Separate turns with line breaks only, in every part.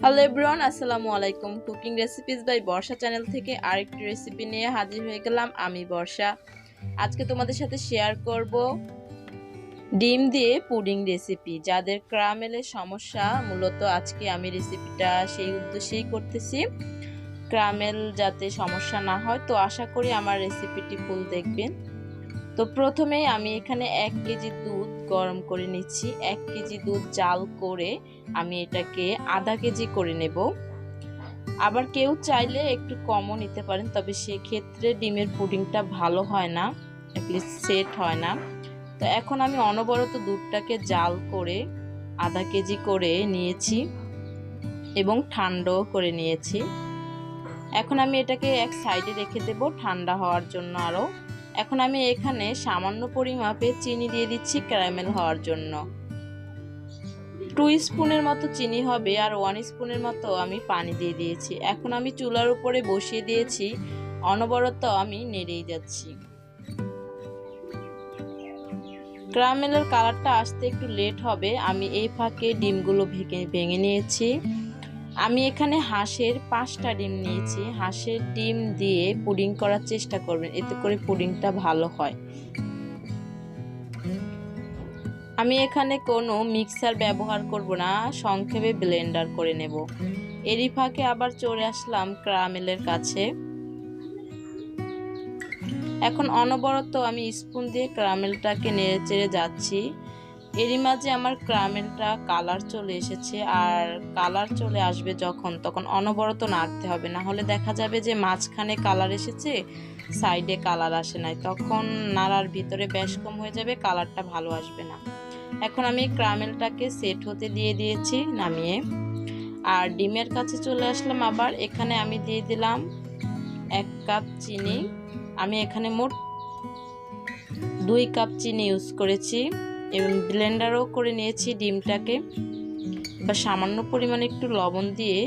Hello everyone, আসসালামু আলাইকুম। Cooking recipes by Barsha channel থেকে আরেকটি রেসিপি নিয়ে হাজির হয়ে গেলাম। আমি বর্ষা। আজকে তোমাদের সাথে শেয়ার করব ডিম দিয়ে পুডিং রেসিপি। যাদের ক্রামেলের সমস্যা, মূলত আজকে আমি রেসিপিটা সেই উদ্দেশ্যেই করতেছি, ক্রামেল যাতে সমস্যা না হয়। তো আশা করি আমার রেসিপিটি ফুল দেখবেন। তো প্রথমেই আমি এখানে 1 কেজি দুধ গরম করে নিচ্ছি। 1 কেজি দুধ জাল করে আমি এটাকে আধা কেজি করে নেব। আবার কেউ চাইলে একটু কমও নিতে পারেন, তবে সেক্ষেত্রে ডিমের পুডিংটা ভালো হয় না, অ্যাটলিস্ট সেট হয় না। তো এখন আমি অনবরত দুধটাকে জাল করে আধা কেজি করে নিয়েছি এবং ঠান্ডাও করে নিয়েছি। এখন আমি এটাকে এক সাইডে রেখে দেব ঠান্ডা হওয়ার জন্য আরও। এখন আমি এখানে সামান্য পরিমাপে চিনি দিয়ে দিচ্ছি ক্যারামেল হওয়ার জন্য। 2 স্পুনের মতো চিনি হবে, আর 1 স্পুনের মতো আমি পানি দিয়ে দিয়েছি। এখন আমি চুলার উপরে বসিয়ে দিয়েছি, অনবরত আমি নেড়েই যাচ্ছি। ক্যারামেলের কালারটা আসতে একটু লেট হবে। আমি এই ফাঁকে ডিমগুলো ভেঙে নিয়েছি। আমি এখানে হাঁসের 5টা ডিম নিয়েছি। হাঁসের ডিম দিয়ে পুডিং করার চেষ্টা করবেন, এতে করে পুডিংটা ভালো হয়। আমি এখানে কোনো মিক্সার ব্যবহার করব না, সংক্ষেপে ব্লেন্ডার করে নেব। এরই ফাঁকে আবার চলে আসলাম ক্যারামেলের কাছে। এখন অনবরত আমি স্পুন দিয়ে ক্যারামেলটাকে নেড়ে চেড়ে যাচ্ছি। এরই মাঝে আমার ক্যারামেলটা কালার চলে এসেছে, আর কালার চলে আসবে যখন, তখন অনবরত নাড়তে হবে, না হলে দেখা যাবে যে মাঝখানে কালার এসেছে, সাইডে কালার আসে নাই, তখন নাড়ার ভিতরে বেশ কম হয়ে যাবে, কালারটা ভালো আসবে না। এখন আমি ক্যারামেলটাকে সেট হতে দিয়ে দিয়েছি নামিয়ে, আর ডিমের কাছে চলে আসলাম। আবার এখানে আমি দিয়ে দিলাম 1 কাপ চিনি। আমি এখানে মোট 2 কাপ চিনি ইউজ করেছি এবং ব্লেন্ডারও করে নিয়েছি ডিমটাকে। বা সামান্য পরিমাণে একটু লবণ দিয়ে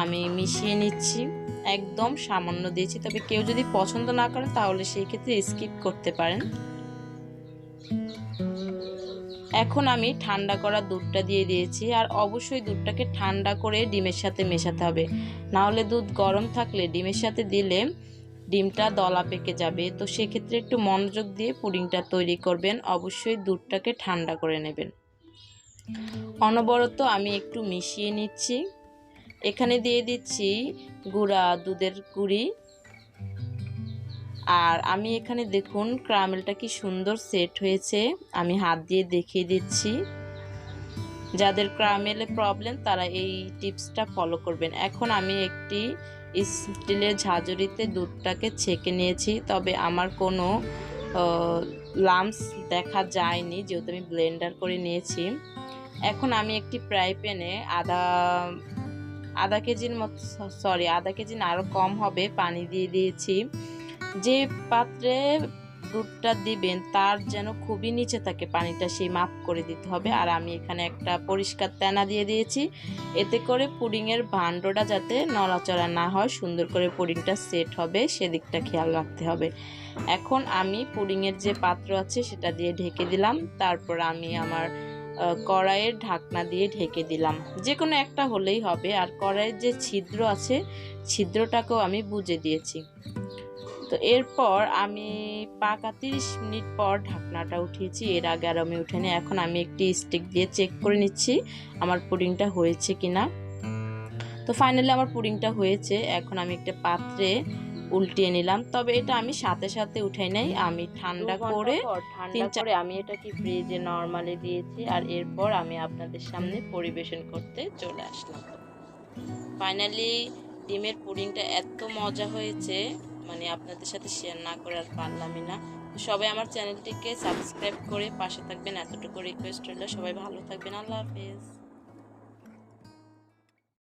আমি মিশিয়ে নিচ্ছি, একদম সামান্য দিয়েছি, তবে কেউ যদি পছন্দ না করেন তাহলে সেই ক্ষেত্রে স্কিপ করতে পারেন। এখন আমি ঠান্ডা করা দুধটা দিয়ে দিয়েছি, আর অবশ্যই দুধটাকে ঠান্ডা করে ডিমের সাথে মেশাতে হবে, না হলে দুধ গরম থাকলে ডিমের সাথে দিলে ডিমটা দলা পেকে যাবে। তো সেক্ষেত্রে একটু মনোযোগ দিয়ে পুডিংটা তৈরি করবেন, অবশ্যই দুধটাকে ঠান্ডা করে নেবেন। অনবরত আমি একটু মিশিয়ে নিচ্ছি। এখানে দিয়ে দিচ্ছি গুঁড়া দুধের গুঁড়ি, আর আমি এখানে দেখুন ক্যারামেলটা কি সুন্দর সেট হয়েছে, আমি হাত দিয়ে দেখিয়ে দিচ্ছি। যাদের ক্যারামেলে প্রবলেম তারা এই টিপসটা ফলো করবেন। এখন আমি একটি স্টিলের ঝাঁঝরিতে দুধটাকে ছেঁকে নিয়েছি, তবে আমার কোনো লাম্পস দেখা যায়নি যেহেতু আমি ব্লেন্ডার করে নিয়েছি। এখন আমি একটি ফ্রাই প্যানে আধা কেজির মতো, আধা কেজি না আরও কম হবে, পানি দিয়ে দিয়েছি। যে পাত্রে দুধটা দিবেন তার যেন খুবই নিচে থাকে পানিটা, সেই মাপ করে দিতে হবে। আর আমি এখানে একটা পরিষ্কার তেনা দিয়ে দিয়েছি, এতে করে পুডিংয়ের ভাণ্ডটা যাতে নড়াচড়া না হয়, সুন্দর করে পুডিংটা সেট হবে, সেদিকটা খেয়াল রাখতে হবে। এখন আমি পুডিংয়ের যে পাত্র আছে সেটা দিয়ে ঢেকে দিলাম, তারপর আমি আমার কড়াইয়ের ঢাকনা দিয়ে ঢেকে দিলাম, যে কোনো একটা হলেই হবে। আর কড়াইয়ের যে ছিদ্র আছে ছিদ্রটাকেও আমি বুজে দিয়েছি। তো এরপর আমি পাকা 30 মিনিট পর ঢাকনাটা উঠিয়েছি, এর আগে আর আমি উঠেনি। এখন আমি একটি স্টিক দিয়ে চেক করে নিচ্ছি আমার পুডিংটা হয়েছে কিনা। তো ফাইনালি আমার পুডিংটা হয়েছে। এখন আমি একটা পাত্রে উল্টিয়ে নিলাম, তবে এটা আমি সাথে সাথে উঠাই নাই, আমি ঠান্ডা করে আমি এটাকে ফ্রিজে নরমালি দিয়েছি, আর এরপর আমি আপনাদের সামনে পরিবেশন করতে চলে আসলাম। ফাইনালি ডিমের পুডিংটা এত মজা হয়েছে, মানে আপনাদের সাথে শেয়ার না করে আর পারলামই না। সবাই আমার চ্যানেলটিকে সাবস্ক্রাইব করে পাশে থাকবেন, এতটুকু রিকোয়েস্ট রইল। সবাই ভালো থাকবেন, আল্লাহ হাফেজ।